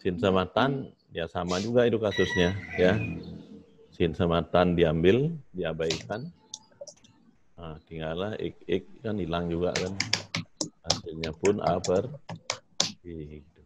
sin sama tan, ya sama juga itu kasusnya, ya. Sin sama tan diambil, diabaikan. Nah, tinggallah ik kan hilang juga kan. Hasilnya pun A per I. Gitu.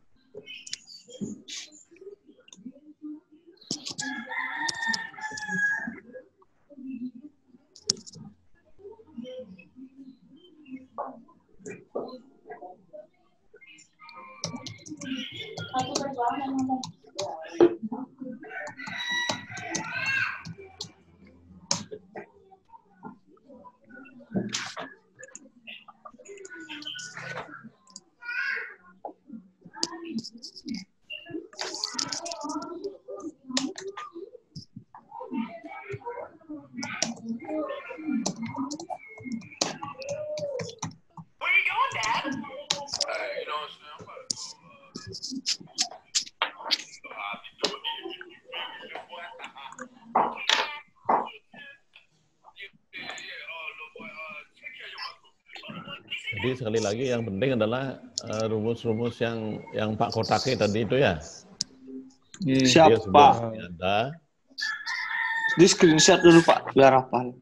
Jadi sekali lagi yang penting adalah rumus-rumus yang Pak Kotake tadi itu ya. Siap, Pak. Ada. Di screenshot dulu, Pak, biar hafal.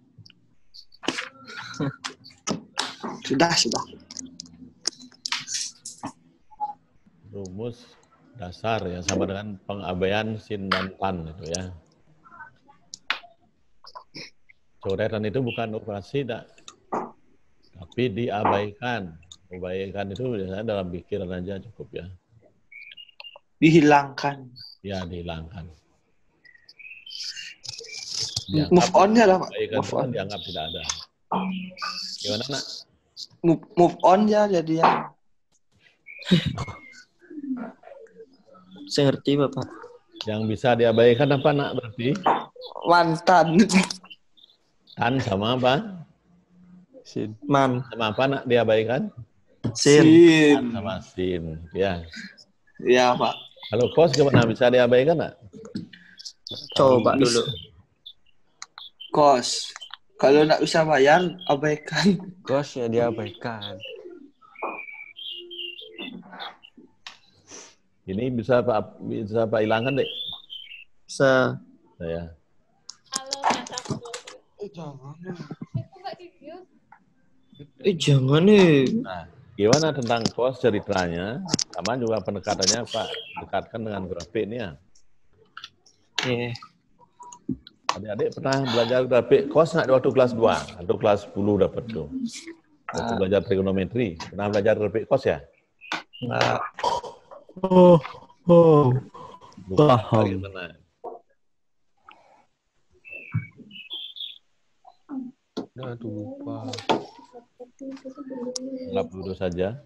Sudah. Rumus dasar ya sama dengan pengabaian sin dan tan itu ya. Coretan itu bukan operasi, tapi diabaikan. Abaikan itu biasanya dalam pikiran aja cukup ya. Dihilangkan. Ya, dihilangkan. Move on-nya lah, Pak. Move on. Dianggap tidak ada. Gimana, Nak? Move on ya jadinya. Saya ngerti, Bapak. Yang bisa diabaikan apa, Nak, berarti? Mantan. Tan sama apa? Sin. Man. Sama apa, Nak, diabaikan? Sin. Tan sama sin. Ya. Ya, Pak. Kalau kos gimana? Bisa diabaikan, Nak? Coba dulu. Kos. Kalau nggak bisa bayar, abaikan. Kos ya diabaikan. Ini bisa Pak hilangkan, Dek? Bisa. Saya. Jangan nih. Nah, gimana tentang kos ceritanya? Sama juga pendekatannya Pak, dekatkan dengan grafik ini ya. Adik-adik pernah belajar grafik kos nggak waktu kelas 2 atau kelas 10 dapat tuh? Waktu belajar trigonometri, pernah belajar grafik kos ya? Enggak. Paham. Aduh, lupa. Anggap dulu saja.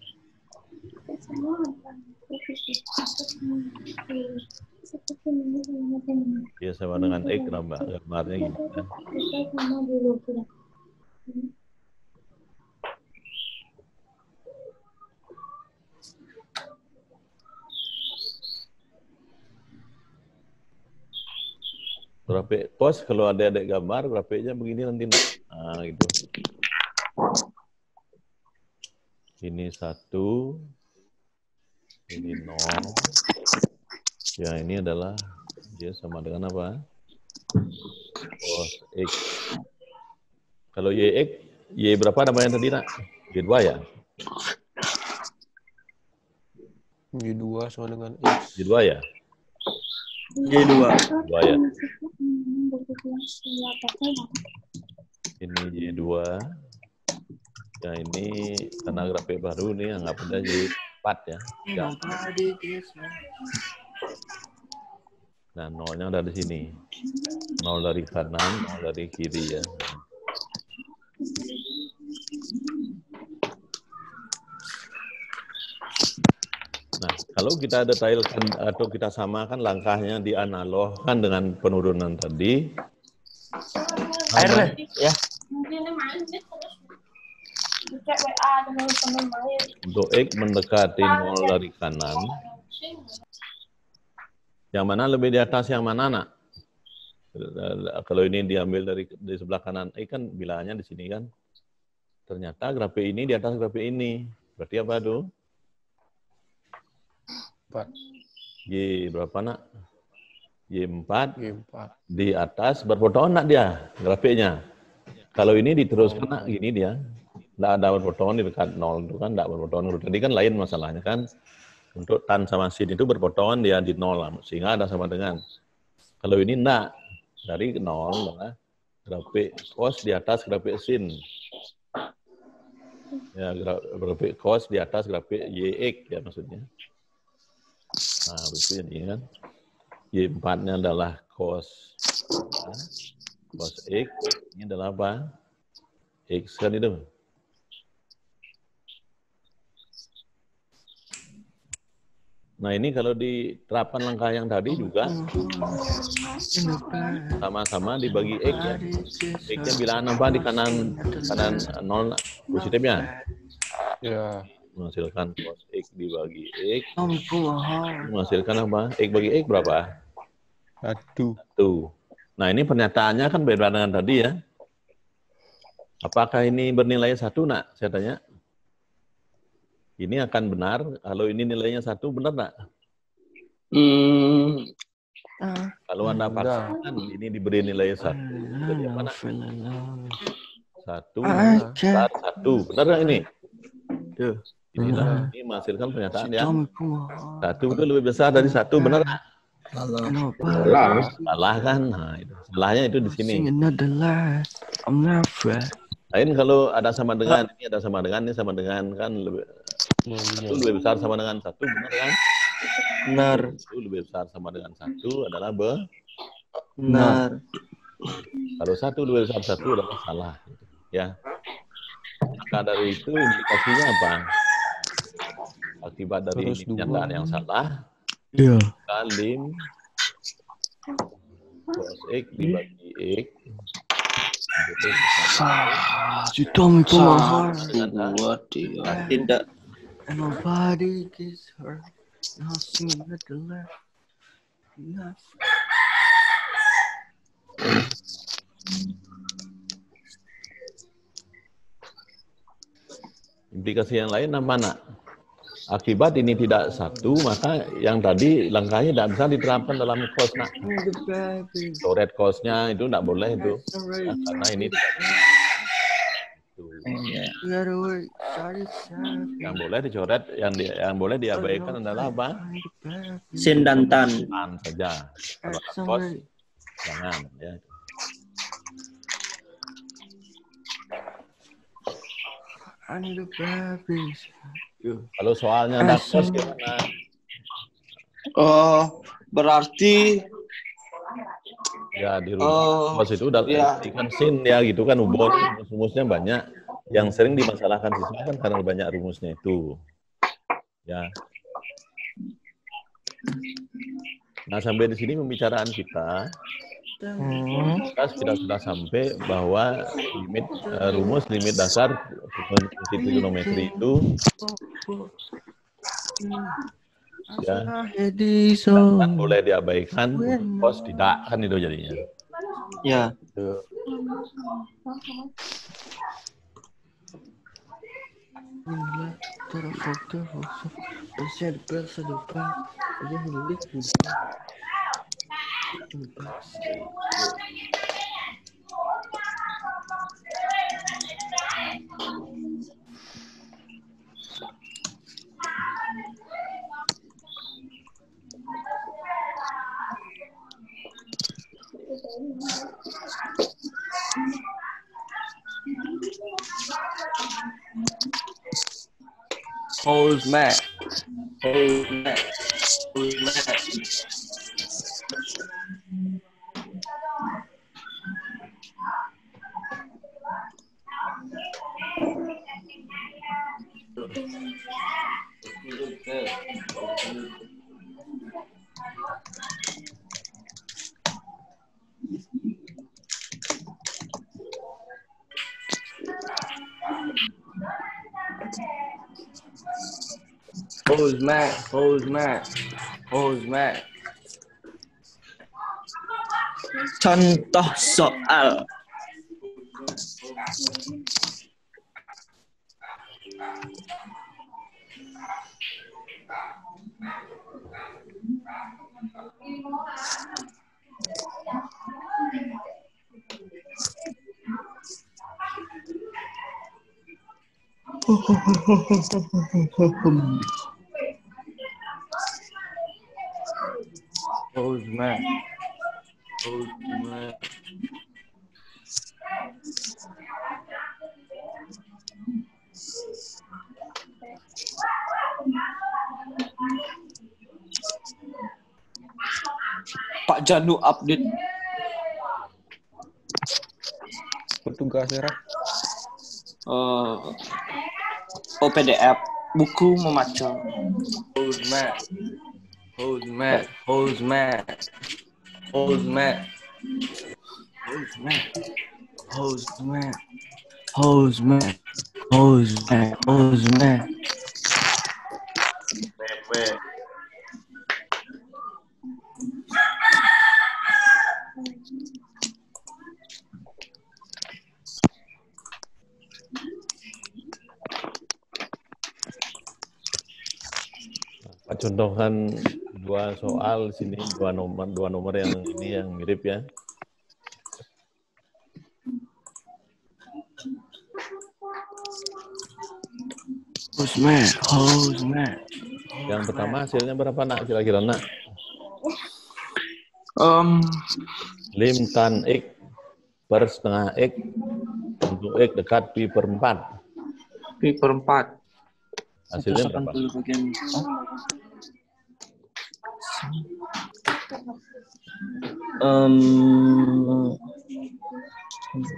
Ya sama dengan X gambarnya gini kan. Grafik kos kalau ada gambar grafiknya begini nanti. Nah, gitu. Ini 1, ini 0. Ya, ini adalah dia sama dengan apa? Cos X. Kalau Y berapa namanya tadi, Nak? Y2 ya? Y2 sama dengan X. Y2 ya? Y2. Y2 ya. Ini Y2. Ya, ini karena grafik baru nih, anggap aja Y4 ya. Ya. Nah, nolnya ada di sini. 0 dari kanan, 0 dari kiri ya. Nah, kalau kita detailkan atau kita samakan langkahnya dianalogkan dengan penurunan tadi. Air ya. Untuk X mendekati 0 dari kanan. Yang mana lebih di atas yang mana, Nak? Kalau ini diambil dari sebelah kanan, kan bilangannya di sini kan. Ternyata grafik ini di atas grafik ini. Berarti apa tuh? 4. Y berapa nak? Y4 Y4. di atas berpotongan nak dia grafiknya. Kalau ini diteruskan nak gini dia. Nggak ada berpotongan di dekat 0 itu kan nggak berpotongan. Tadi kan lain masalahnya kan. Untuk tan sama sin itu berpotongan dia di 0 sehingga ada sama dengan. Kalau ini enggak, dari 0 lah, grafik cos di atas grafik sin. Ya, grafik cos di atas grafik YX ya maksudnya. Nah, itu jadi kan. Y4-nya adalah cos X, ini adalah apa? X kan itu. Nah ini kalau diterapkan langkah yang tadi juga sama-sama dibagi X ya. X-nya bilangan apa di kanan 0 positifnya? Ya. Menghasilkan cos X dibagi X. Menghasilkan apa? X bagi X berapa? 1. Nah ini pernyataannya kan beda dengan tadi ya. Apakah ini bernilai 1 nak? Saya tanya. Ini akan benar, kalau ini nilainya 1, benar nggak? Kalau Anda paksakan, ini diberi nilai 1. Jadi apa nak? 1, 1. Benar nggak ini? Inilah, ini menghasilkan pernyataan yang 1 itu lebih besar dari 1, benar nggak? Salah kan? Nah, itu. Salahnya itu di sini. Lain kalau ada sama dengan, ini ada sama dengan, ini sama dengan kan lebih. 1 lebih besar sama dengan 1, benar kan? Benar. 1 lebih besar sama dengan 1 adalah Benar. Kalau 1 lebih besar 1 adalah salah. Ya. Maka dari itu implikasinya apa? Akibat dari ini pernyataan yang salah, lim cos X dibagi X. Satu, 2, 3. Tidak. Nobody gets hurt. Nothing at the left. Implikasi yang lain apa nak? Akibat ini tidak 1, maka yang tadi langkahnya tidak bisa diterapkan dalam cos nak. Coret cosnya itu tidak boleh itu, ya, karena ini tidak yang boleh dicoret, yang boleh diabaikan adalah apa? Sin dan tan. Tan saja. Kalau cos jangan ya. Kalau soalnya ada cos gimana? Oh, berarti Ya di rumah cos itu udah ikan sin ya gitu kan, rumusnya banyak. Yang sering dimasalahkan siswa kan karena banyak rumusnya itu. Ya. Nah sampai di sini pembicaraan kita sudah sampai bahwa rumus limit dasar fungsi trigonometri itu ya kan boleh diabaikan, cos tidak kan itu jadinya. ya. Who's mad? Contoh soal. Postman. Postman. Pak Janu update. Petugas ya. PDF buku membaca. Postman. Postman. Postman. Postman. Postman. Postman. Postman. Postman. Postman. Contohkan dua soal sini, dua nomor yang ini yang mirip ya. Postman. Postman. Yang pertama hasilnya berapa nak kira-kira nak? Lim Tan X per setengah X untuk X dekat pi per 4. pi per 4. Hasilnya berapa? 180 bagian 4.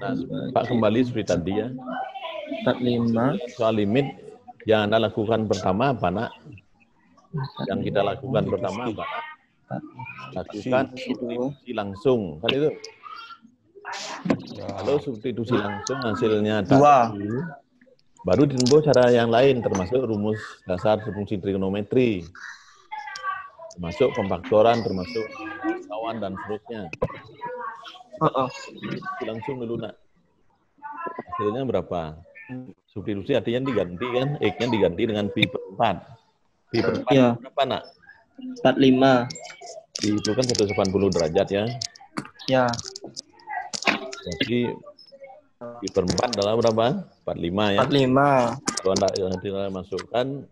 Nah, Pak kembali seperti tadi ya. 45. Soal limit yang Anda lakukan pertama apa nak? Yang kita lakukan pertama apa nak? Lakukan substitusi langsung. Kan itu? Kalau substitusi langsung hasilnya 2. Baru ditempuh cara yang lain, termasuk rumus dasar fungsi trigonometri, termasuk pemfaktoran, termasuk kawan dan seterusnya. Langsung dulu nak. Hasilnya berapa? Substitusi artinya diganti kan, X-nya diganti dengan pi per 4. Pi per 4 ya. Berapa nak? 45. Pi itu kan 180 derajat ya. Ya. Jadi pi per 4 adalah berapa? 45 ya. 45. Kalau Anda nanti masukkan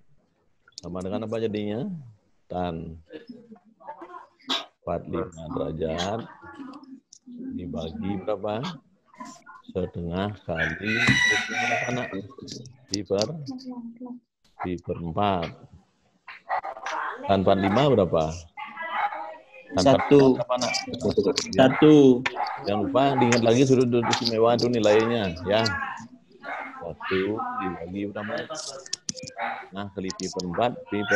sama dengan apa jadinya? Tan 45 derajat dibagi berapa? Setengah kali berapa nak? Pi per 4. Tan 45 berapa? Tan 1. berapa nak? 1. Jangan lupa diingat lagi sudut istimewa itu nilainya ya. 1 dibagi berapa? Nah, kali pi per 4, pi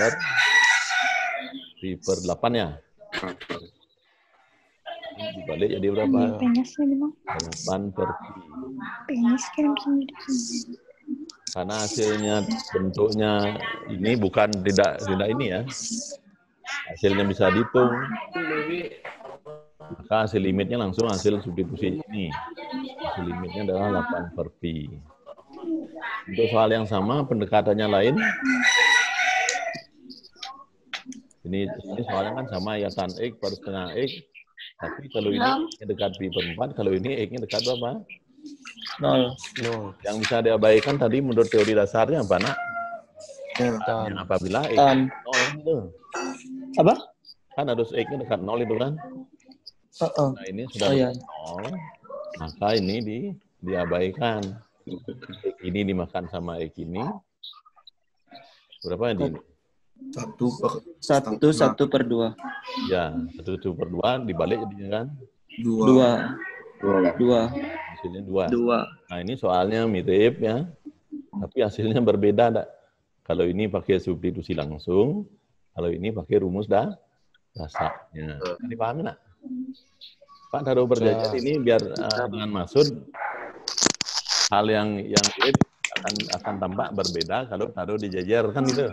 per 8 ya. Dibalik jadi berapa? 8 per pi. Karena hasilnya bentuknya ini bukan tidak ini ya. Hasilnya bisa dihitung. Maka hasil limitnya langsung hasil substitusi ini. Hasil limitnya adalah 8 per pi. Untuk soal yang sama, pendekatannya lain. Ini soalnya kan sama ya, tan X per setengah X. Tapi kalau ini dekat pi per 4, kalau ini X-nya dekat berapa? 0. Yang bisa diabaikan tadi menurut teori dasarnya apa nak? Yang apabila X 0 itu. Apa? Kan harus X-nya dekat 0 itu kan? Nah ini sudah 0, maka ini diabaikan. X ini dimakan sama X ini. Berapa ini? 1 per 2. Ya, 1 per 2 dibalik jadinya kan? 2. Hasilnya 2. Nah ini soalnya mirip ya, tapi hasilnya berbeda. Kalau ini pakai substitusi langsung, kalau ini pakai rumus dasarnya. Dipahami nggak? Pak taruh berjajar ini biar dengan maksud hal yang mirip akan tampak berbeda kalau taruh di jajar kan itu.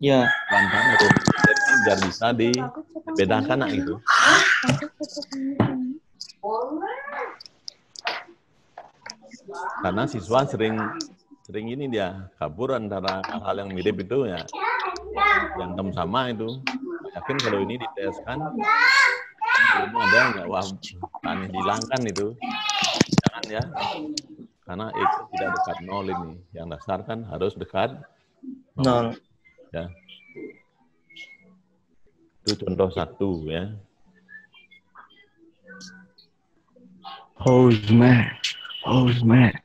Ya. Pelan-pelan taruh di jajar ini biar bisa dibedakan nak itu. Karena siswa sering ini dia kabur antara hal yang mirip itu ya, yang sama itu. Yakin kalau ini diteskan, belum ada nggak, wah aneh dihilangkan itu. Jangan ya, karena X tidak dekat 0 ini. Yang dasar kan harus dekat 0. ya. Itu contoh 1 ya. Who's mad? Who's mad?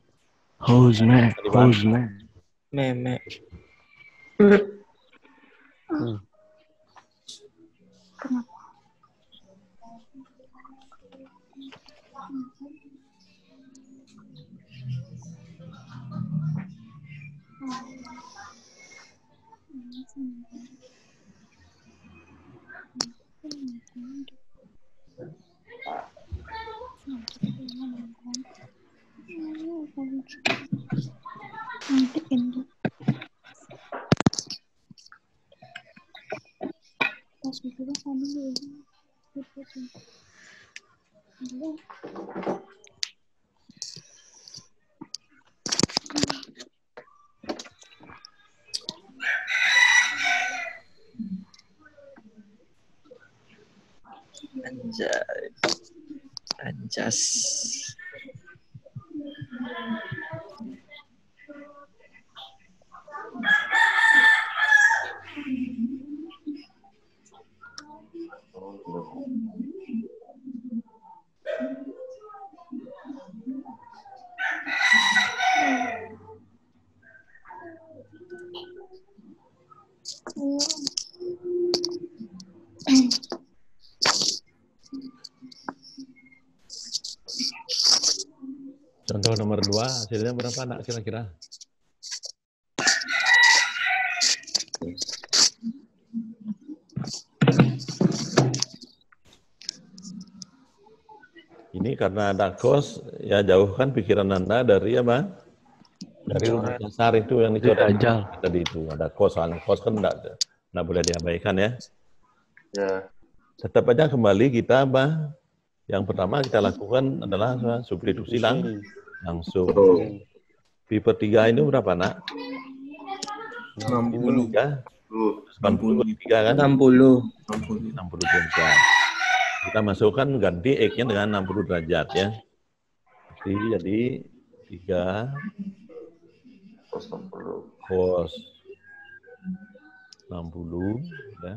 Who's mad? Who's mad? Meme. Anjay. Anjas. Contoh nomor 2, hasilnya berapa nak kira-kira? Ini karena ada kos, ya jauhkan pikiran Anda dari apa? Dari rumus dasar itu yang dicoret tadi itu. Ada kos, soalnya kos kan enggak boleh diabaikan ya. Ya. Tetap aja kembali kita apa? Yang pertama kita lakukan adalah substitusi langsung. Pi per 3 ini berapa nak? 60. 80 kan? 60. 60 derajat. Kita masukkan ganti X-nya dengan 60 derajat ya. Jadi 3 cos 60 ya.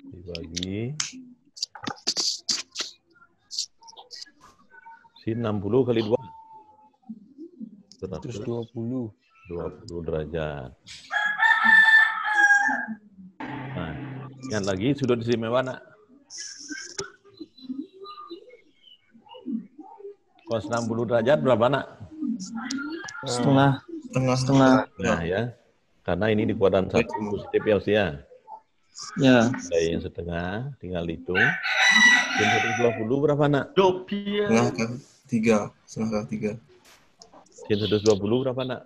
Dibagi sin 60 kali 2 120 derajat. Nah, ingat lagi sudut istimewa nak. Cos 60 derajat berapa nak? Setengah. Nah ya, karena ini di kuadran 1 positif ya usia. Ya. Ada yang setengah, tinggal hitung. Sin 120 berapa nak? Setengah kali 3. Sin 120 berapa nak?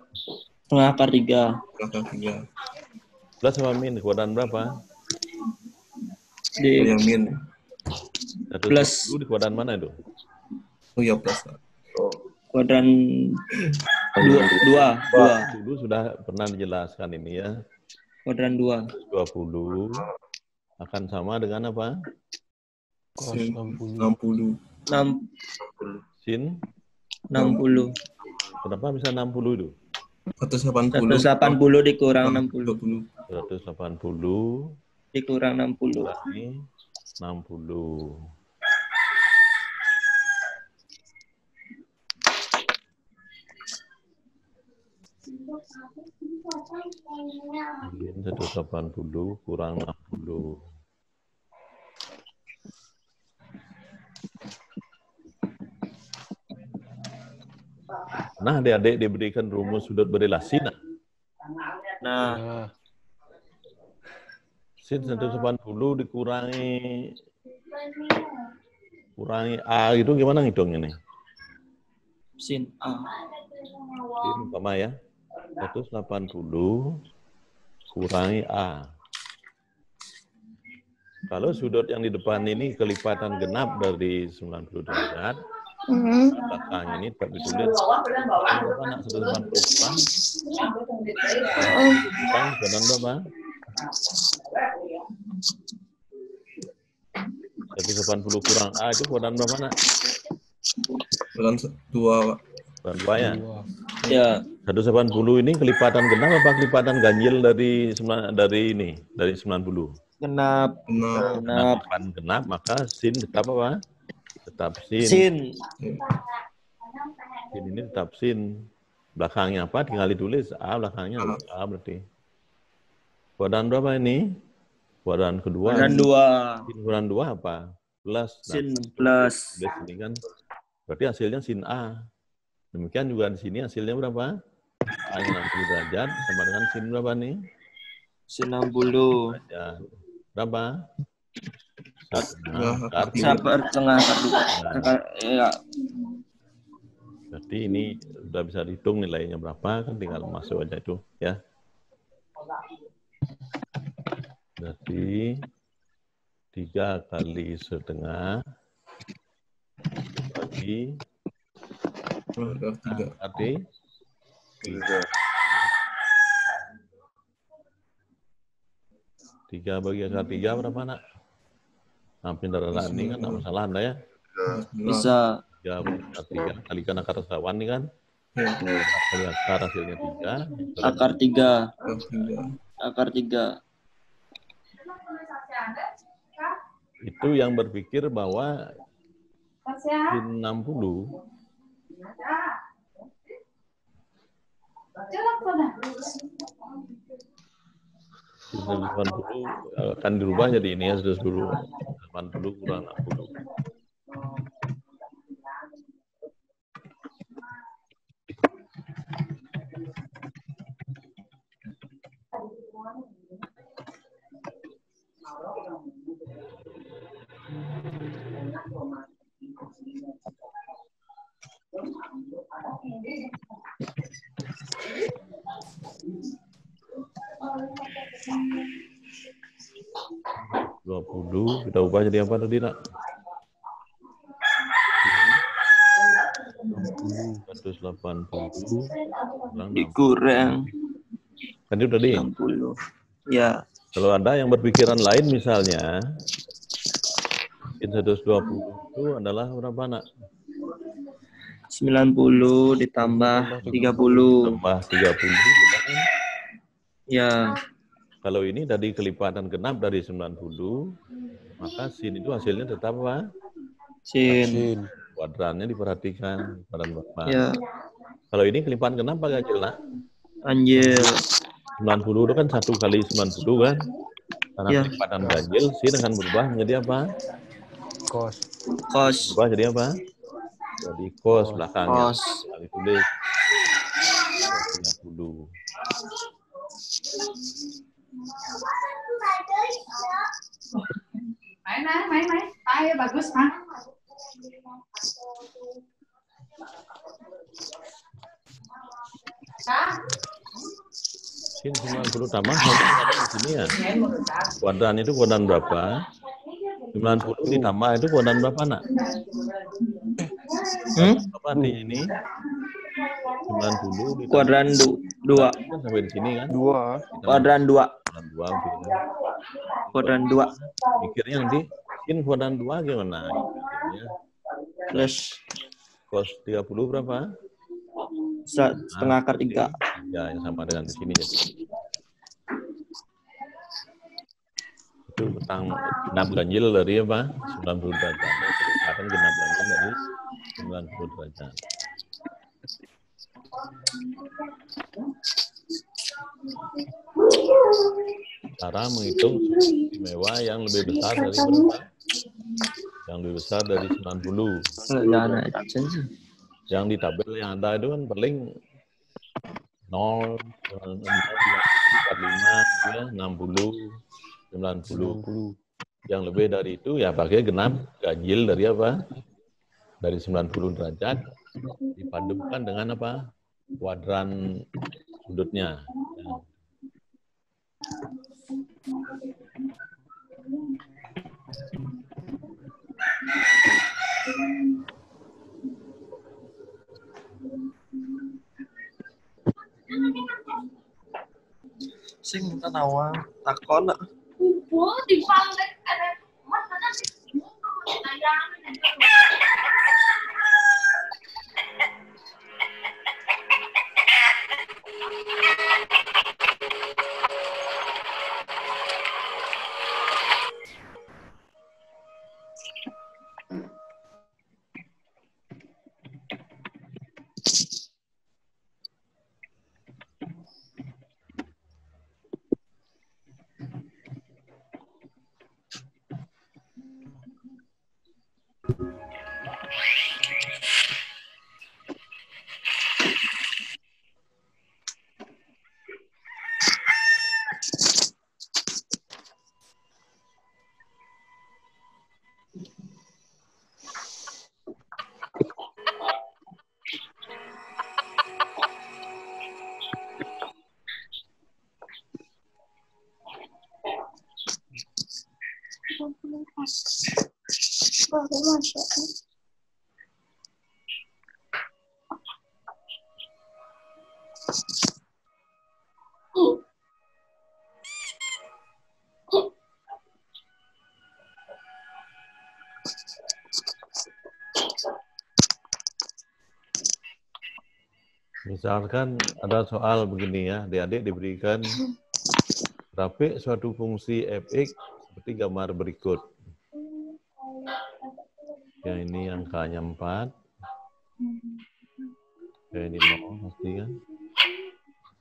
Setengah per 3. Setengah kali 3. Plus sama min, kuadran berapa? Di Yang min. 120 Plus. di kuadran mana itu? Oh ya plus. kuadran 2. Dulu sudah pernah dijelaskan ini ya. Kuadran 2. 20 akan sama dengan apa? Cos 60 Sin 60. Kenapa bisa 60 itu? 180 dikurang 60. 180 Dikurang 60. berarti 60. Sin 180 kurang 60. Nah, adik-adik diberikan rumus sudut berelasi. Nah, Sin 180 dikurangi A itu gimana ngitungnya nih? sin A. Ini umpama ya. 180 kurangi A. Kalau sudut yang di depan ini kelipatan genap dari 90 derajat, belakang ini tetap ditulis. Berapa nak 180 kurang? Kuadran berapa? 180 kurang A itu kuadran berapa nak? Bulan 2, Pak. Bulan 2 ya. Ya. 180 ini kelipatan genap apa kelipatan ganjil dari 90? Genap. Kelipatan genap maka sin tetap apa? Tetap sin. Sin. Sin ini tetap sin. Belakangnya apa? Tinggal ditulis A, belakangnya A berarti. Kuadran berapa ini? Kuadran kedua. Kuadran 2. Sin kuadran 2 apa? Plus. Sin plus. Ini kan berarti hasilnya sin A. Demikian juga di sini hasilnya berapa? A 60 derajat sama dengan sin berapa nih? Sin 60. Ya. Berapa? 1/2 akar. Ya. Berarti ini sudah bisa dihitung nilainya berapa, kan tinggal masuk aja itu, ya. Berarti 3 kali setengah bagi berarti 3 bagi akar 3 berapa, nak? Pintar ini kan nggak masalah, Anda ya? Bisa. 3 kalikan akar sawan ini kan? Kali akar hasilnya 3. Akar 3. Akar 3. Itu yang berpikir bahwa sin 60 akan dirubah jadi ini ya, 80 kurang 60. Kita ubah jadi apa tadi, nak? 180 dikurang kan itu tadi 60. Ya. Kalau ada yang berpikiran lain misalnya sin 120 itu adalah berapa, nak? 90 ditambah 30. Tambah 30 kan? Ya. Kalau ini tadi kelipatan genap dari 90, maka sin itu hasilnya tetap apa? Sin. Kuadrannya diperhatikan, kuadran berapa? Ya. Kalau ini kelipatan genap apa ganjil, nak? Ganjil. 90 itu kan 1 kali 90 kan? Karena Ya. kelipatan ganjil, sin akan berubah menjadi apa? Kos. Berubah jadi apa? Jadi kos belakangnya. Kos. Kali tulis 30. Main. Ayo bagus, Pak. Sin 90 tambah di sini ya. Kuadran itu kuadran berapa? 90 ditambah itu kuadran berapa, nak? Apa artinya ini? 90 ditambah. Kuadran 2. Kan sampai di sini kan? 2. Kuadran 2. Kuadran 2 gitu. Kuadran 2. Mikirnya nanti sin kuadran 2 gimana? Mikirnya. Plus Cos 30 berapa? setengah akar 3. Ya, yang sama dengan di sini. Itu tentang genap ganjil dari apa? 90 derajat. Kelipatan genap ganjil dari 90 derajat. Cara menghitung istimewa yang lebih besar dari berapa? Yang lebih besar dari 90. Yang di tabel yang ada itu kan paling 0, 45, 60, 90. Yang lebih dari itu ya pakai genap ganjil dari apa? Dari 90 derajat dipadukan dengan apa? Kuadran sudutnya. Ya. Sing tanawa takon nak. Di balik ada mas mana sih? Misalkan ada soal begini ya, adik-adik diberikan grafik suatu fungsi fx seperti gambar berikut. Ya, ini angkanya 4. Ya, ini 0 pasti kan.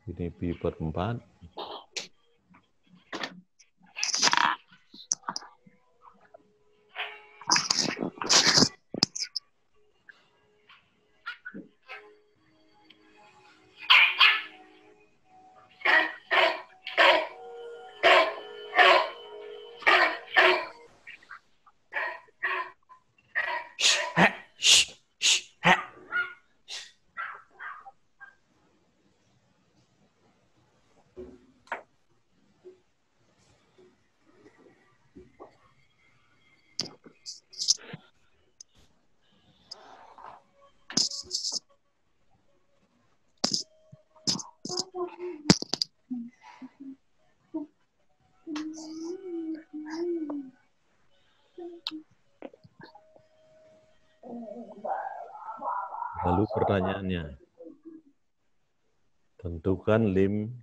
Ini pi per 4. Lalu pertanyaannya, tentukan lim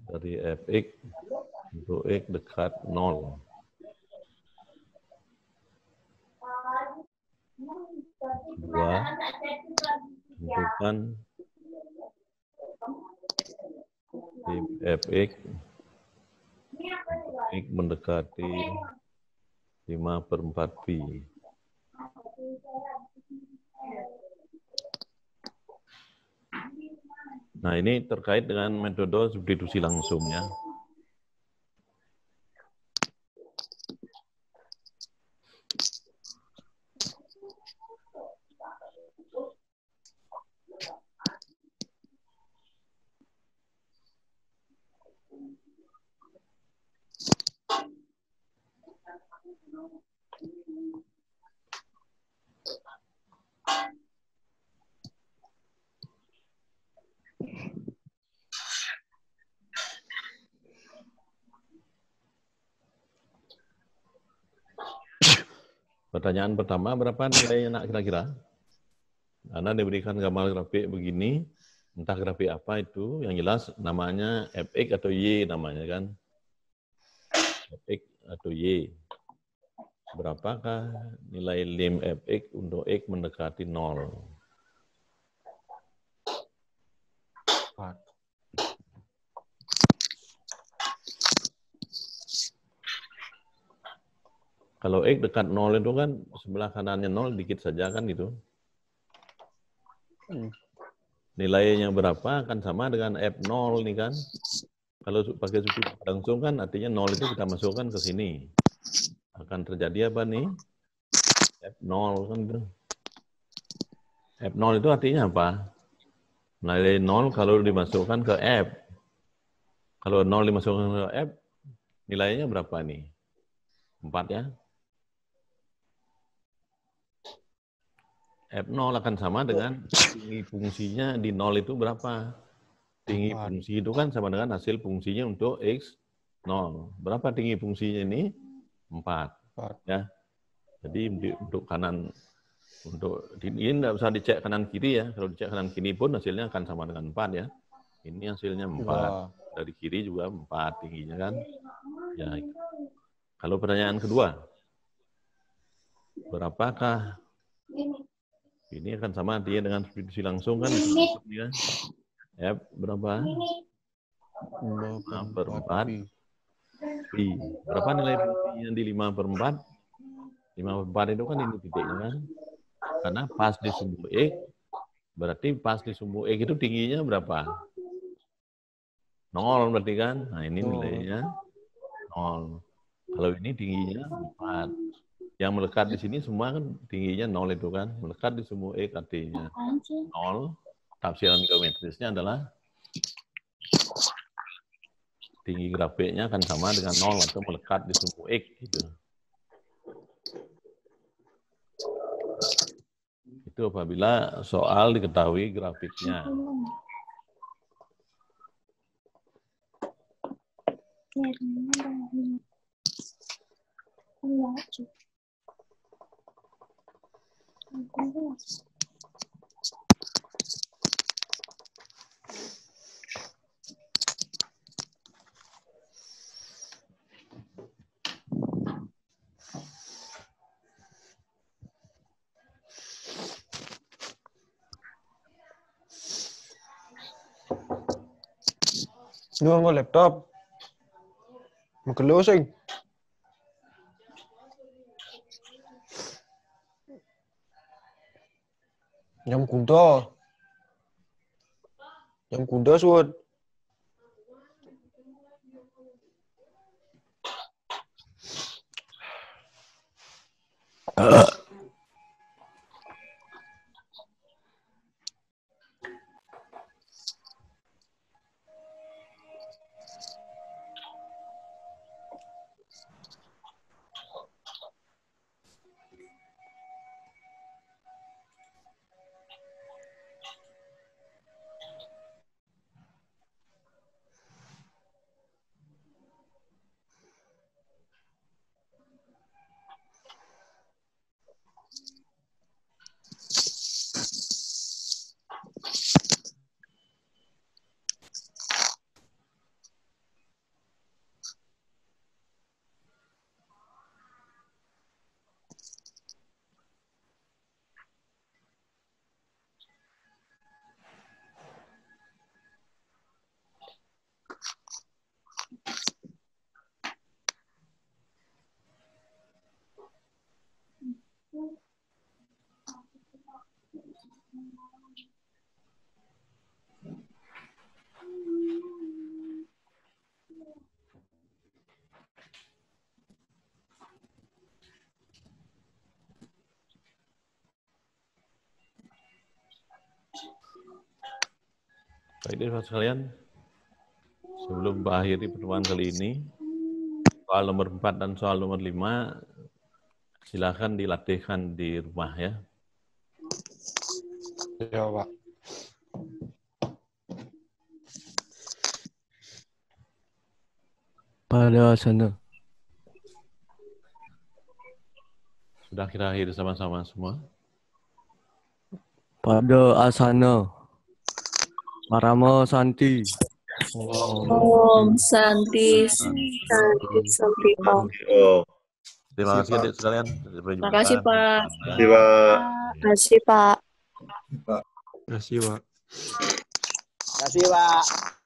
dari fx untuk x dekat 0. Kedua, tentukan lim fx x mendekati 5/4 pi. Nah, ini terkait dengan metode substitusi langsung ya. Pertanyaan pertama, berapa nilainya nak kira-kira? Anda diberikan gambar grafik begini, entah grafik apa itu, yang jelas namanya fx atau y namanya kan. Fx atau y. Berapakah nilai lim fx untuk x mendekati 0? 4. Kalau x dekat 0 itu kan sebelah kanannya 0 dikit saja kan gitu. Nilainya berapa kan sama dengan f0 nih kan. Kalau pakai substitusi langsung kan artinya 0 itu kita masukkan ke sini. Akan terjadi apa nih? F0 kan gitu. F0 itu artinya apa? Nilai 0 kalau dimasukkan ke F. Kalau 0 dimasukkan ke F, nilainya berapa nih? 4 ya. F0 akan sama dengan tinggi fungsinya di 0 itu berapa? Tinggi fungsi itu kan sama dengan hasil fungsinya untuk X0. Berapa tinggi fungsinya ini? 4. Ya. Jadi untuk kanan Untuk ini tidak usah dicek kanan kiri ya. Kalau dicek kanan kiri pun hasilnya akan sama dengan 4 ya. Ini hasilnya 4. Dari kiri juga 4 tingginya kan. Ya. Kalau pertanyaan kedua, berapakah ini akan sama dia dengan substitusi langsung kan? Ya, berapa? 5/4 pi. Berapa nilai pi-nya di 5/4? 5/4 itu kan ini titiknya kan? Karena pas di sumbu X, berarti pas di sumbu X itu tingginya berapa? 0 berarti kan? Nah ini nilainya 0. Kalau ini tingginya 4. Yang melekat di sini semua kan tingginya 0 itu kan. Melekat di sumbu X artinya 0. Tafsiran geometrisnya adalah tinggi grafiknya akan sama dengan 0 atau melekat di sumbu X gitu. Itu apabila soal diketahui grafiknya. Ini mau laptop. Mau closing. Jam kuda. Jam kuda suat. Baik, Bapak sekalian, sebelum mengakhiri pertemuan kali ini, soal nomor 4 dan soal nomor 5, silakan dilatihkan di rumah ya. Ya, Pak. Pada sana. Sudah kita akhiri sama-sama semua. Pada asana. Parama Santi. Om Santi, Santi, Santi Om. Terima kasih adik sekalian. Terima kasih Pak. Terima kasih, Pak. Terima kasih Pak. Terima kasih, Pak. Terima kasih, Pak.